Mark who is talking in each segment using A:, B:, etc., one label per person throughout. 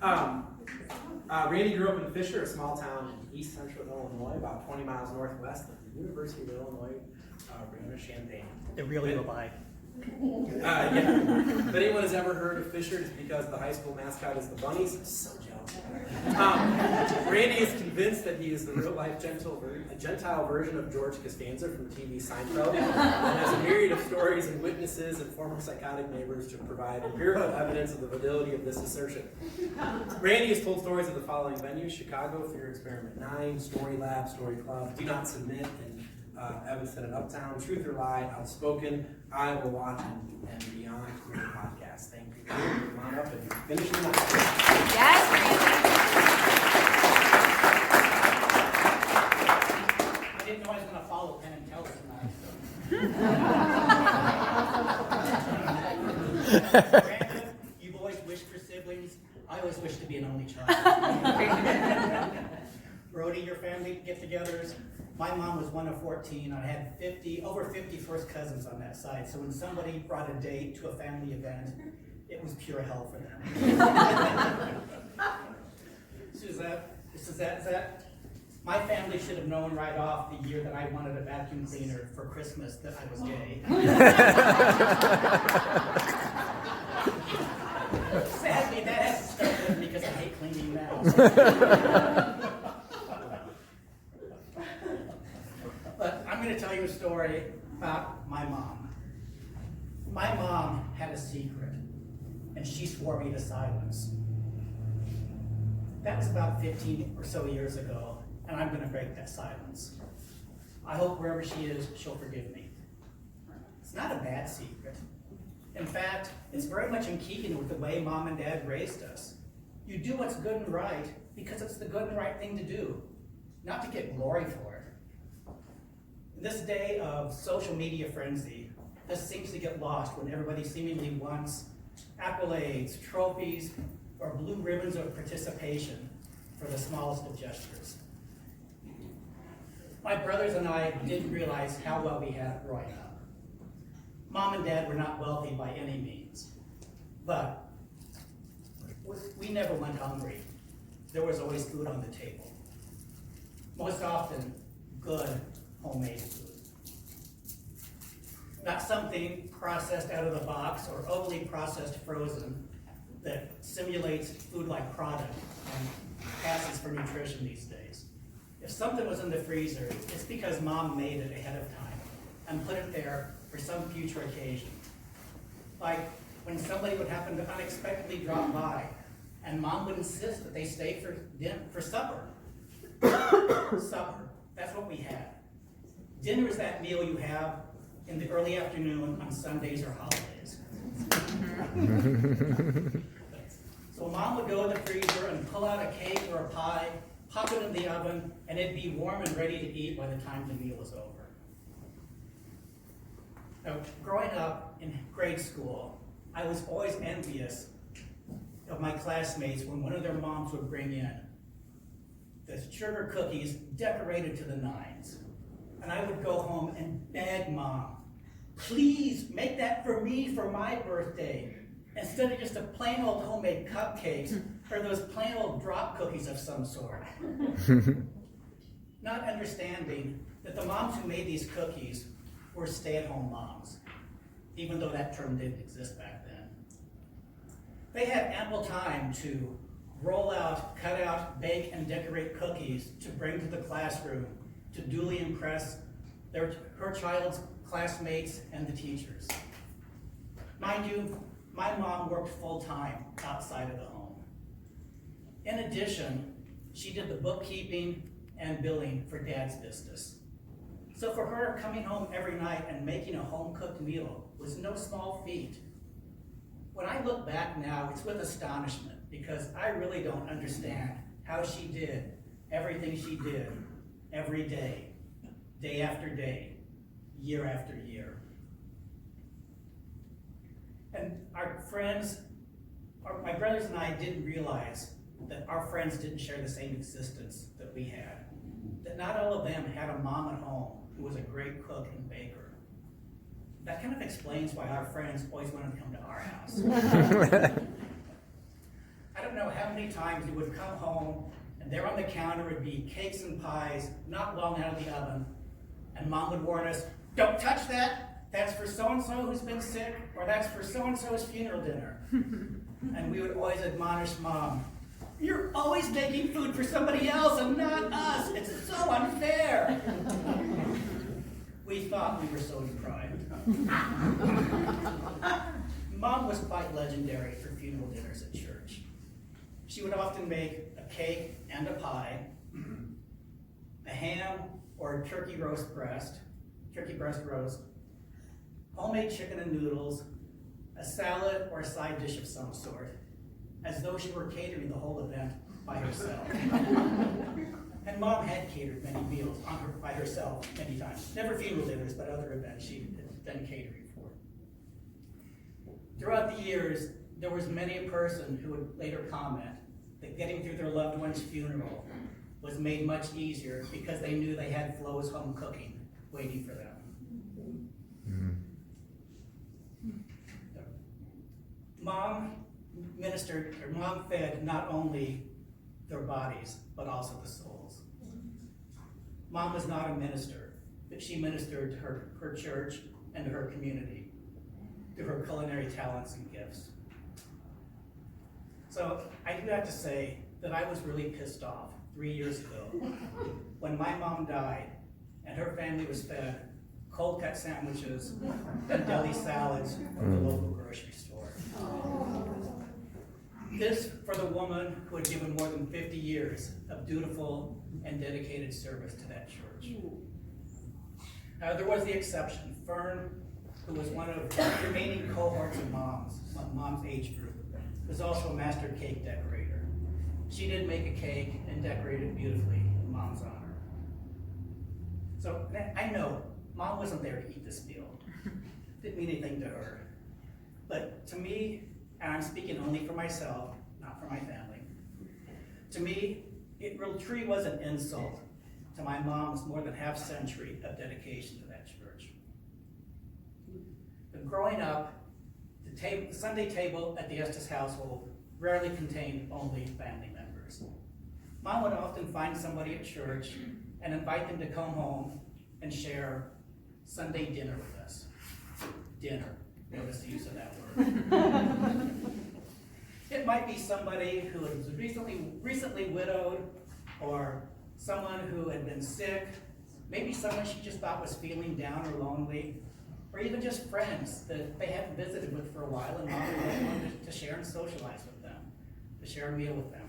A: Randy grew up in Fisher, a small town in east central Illinois, about 20 miles northwest of the University of Illinois, Champaign.
B: It really will buy.
A: Yeah. If anyone has ever heard of Fisher, it's because the high school mascot is the Bunnies. I'm so jealous. Randy is convinced that he is the real-life Gentile version of George Costanza from TV Seinfeld, and has a myriad of stories and witnesses and former psychotic neighbors to provide empirical evidence of the validity of this assertion. Randy has told stories of the following venues: Chicago, Fear Experiment 9, Story Lab, Story Club, Do Not Submit, and Evanston and Uptown, Truth or Lie, Outspoken, I Will Watch, and Beyond Queer Podcast. Thank you. Come on up and finish the night.
C: Yes, Randy.
B: I didn't know I was going to follow Penn and Teller tonight. Brandon, you've always wished for siblings. I always wish to be an only child. Brody, your family get-togethers. My mom was one of 14. I had over 50 first cousins on that side. So when somebody brought a date to a family event, it was pure hell for them. Zette, my family should have known right off the year that I wanted a vacuum cleaner for Christmas that I was gay. Sadly, that has to start with because I hate cleaning now. But I'm going to tell you a story about my mom. My mom had a secret, and she swore me to silence. That was about 15 or so years ago, and I'm going to break that silence. I hope wherever she is, she'll forgive me. It's not a bad secret. In fact, it's very much in keeping with the way Mom and Dad raised us. You do what's good and right because it's the good and right thing to do, not to get glory for it. In this day of social media frenzy, this seems to get lost when everybody seemingly wants accolades, trophies, or blue ribbons of participation for the smallest of gestures. My brothers and I didn't realize how well we had it growing up. Mom and Dad were not wealthy by any means, but we never went hungry. There was always food on the table. Most often, good homemade food. Not something processed out of the box or overly processed frozen that simulates food-like product and passes for nutrition these days. If something was in the freezer, it's because Mom made it ahead of time and put it there for some future occasion. Like when somebody would happen to unexpectedly drop by and Mom would insist that they stay for supper. Supper, that's what we had. Dinner is that meal you have in the early afternoon on Sundays or holidays. So Mom would go in the freezer and pull out a cake or a pie, pop it in the oven, and it'd be warm and ready to eat by the time the meal was over. Now, growing up in grade school, I was always envious of my classmates when one of their moms would bring in the sugar cookies decorated to the nines. And I would go home and beg Mom, please make that for me for my birthday, instead of just a plain old homemade cupcakes or those plain old drop cookies of some sort. Not understanding that the moms who made these cookies were stay-at-home moms, even though that term didn't exist back then. They had ample time to roll out, cut out, bake, and decorate cookies to bring to the classroom to duly impress her child's classmates and the teachers. Mind you, my mom worked full-time outside of the home. In addition, she did the bookkeeping and billing for Dad's business. So for her, coming home every night and making a home-cooked meal was no small feat. When I look back now, it's with astonishment because I really don't understand how she did everything she did every day, day after day, year after year. And our friends, my brothers and I didn't realize that our friends didn't share the same existence that we had. That not all of them had a mom at home who was a great cook and baker. That kind of explains why our friends always wanted to come to our house. I don't don't know how many times we would come home and there on the counter would be cakes and pies not long out of the oven. And Mom would warn us, don't touch that. That's for so-and-so who's been sick, or that's for so-and-so's funeral dinner. And we would always admonish Mom, you're always making food for somebody else and not us. It's so unfair. We thought we were so deprived. Mom was quite legendary for funeral dinners at church. She would often make a cake and a pie, a ham or a turkey breast roast, homemade chicken and noodles, a salad or a side dish of some sort, as though she were catering the whole event by herself. And Mom had catered many meals by herself many times. Never funeral dinners, but other events she had done catering for. Throughout the years, there was many a person who would later comment that getting through their loved one's funeral was made much easier because they knew they had Flo's home cooking waiting for them. Mom fed not only their bodies, but also the souls. Mom was not a minister, but she ministered to her church and to her community through her culinary talents and gifts. So I do have to say that I was really pissed off 3 years ago when my mom died and her family was fed cold cut sandwiches and deli salads from the local grocery store. This for the woman who had given more than 50 years of dutiful and dedicated service to that church. There was the exception. Fern, who was one of the remaining cohorts of mom's age group, was also a master cake decorator. She did make a cake and decorated it beautifully in Mom's honor. So I know Mom wasn't there to eat this meal. Didn't mean anything to her. But to me, and I'm speaking only for myself, not for my family, to me, it truly was an insult to my mom's more than half century of dedication to that church. But growing up, the Sunday table at the Estes household rarely contained only family members. Mom would often find somebody at church and invite them to come home and share Sunday dinner with us. Dinner, notice the use of that word. It might be somebody who was recently widowed, or someone who had been sick, maybe someone she just thought was feeling down or lonely, or even just friends that they hadn't visited with for a while, and Mom really wanted to share and socialize with them, to share a meal with them.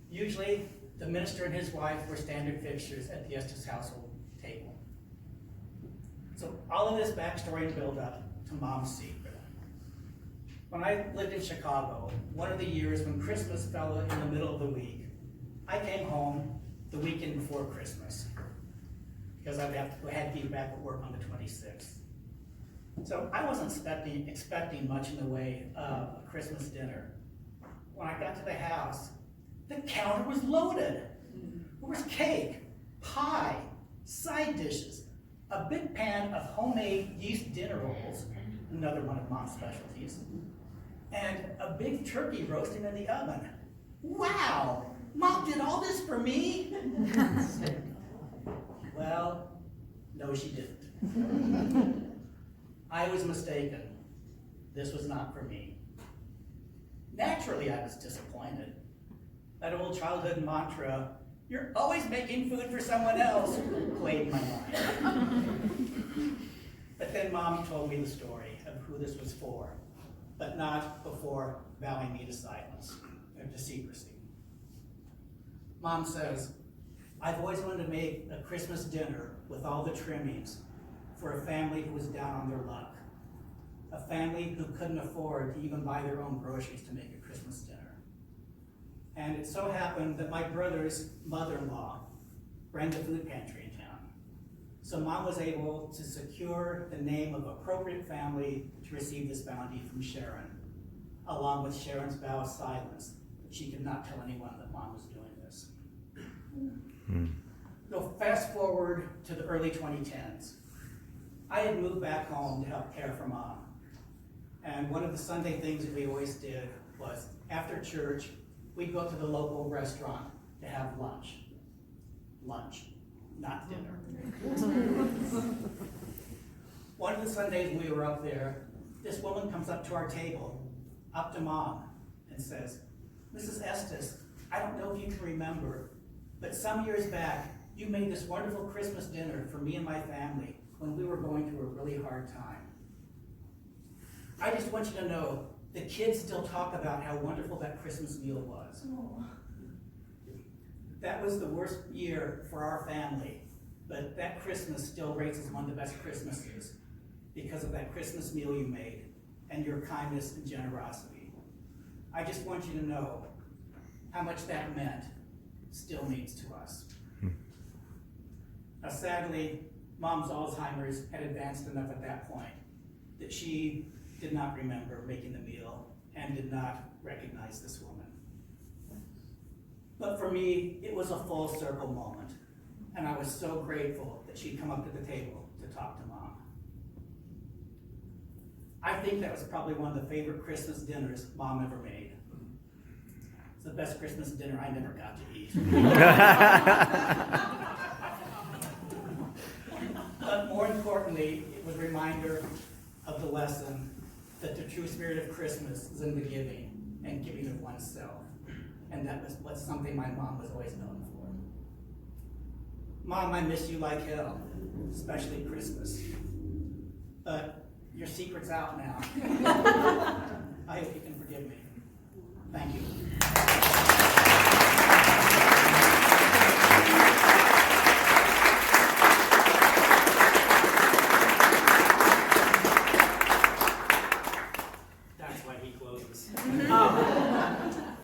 B: Usually, the minister and his wife were standard fixtures at the Estes household table. So all of this backstory and build up to Mom's secret. When I lived in Chicago, one of the years when Christmas fell in the middle of the week, I came home the weekend before Christmas, because I had to be back at work on the 26th. So I wasn't expecting much in the way of a Christmas dinner. When I got to the house, the counter was loaded. There was cake, pie, side dishes, a big pan of homemade yeast dinner rolls, another one of Mom's specialties, and a big turkey roasting in the oven. Wow, Mom did all this for me? Well, no, she didn't. I was mistaken. This was not for me. Naturally, I was disappointed. That old childhood mantra, "You're always making food for someone else," played in my mind. But then Mom told me the story of who this was for, but not before vowing me to silence, or to secrecy. Mom says, "I've always wanted to make a Christmas dinner with all the trimmings for a family who was down on their luck, a family who couldn't afford to even buy their own groceries to make a Christmas dinner. And it so happened that my brother's mother-in-law ran the food pantry in town. So Mom was able to secure the name of appropriate family to receive this bounty from Sharon, along with Sharon's vow of silence, that she could not tell anyone that Mom was doing this." So fast forward to the early 2010s. I had moved back home to help care for Mom. And one of the Sunday things that we always did was after church, we'd go to the local restaurant to have lunch. Lunch, not dinner. One of the Sundays we were up there, this woman comes up to our table, up to Mom, and says, "Mrs. Estes, I don't know if you can remember, but some years back, you made this wonderful Christmas dinner for me and my family when we were going through a really hard time. I just want you to know, the kids still talk about how wonderful that Christmas meal was." That was the worst year for our family, but that Christmas still rates as one of the best Christmases because of that Christmas meal you made and your kindness and generosity. I just want you to know how much that meant, still means to us. Now sadly, Mom's Alzheimer's had advanced enough at that point that she did not remember making the meal and did not recognize this woman. But for me, it was a full circle moment, and I was so grateful that she'd come up to the table to talk to Mom. I think that was probably one of the favorite Christmas dinners Mom ever made. It's the best Christmas dinner I never got to eat. But more importantly, it was a reminder of the lesson that the true spirit of Christmas is in the giving and giving of oneself. And that was something my mom was always known for. Mom, I miss you like hell, especially Christmas. But your secret's out now. I hope you can forgive me. Thank you.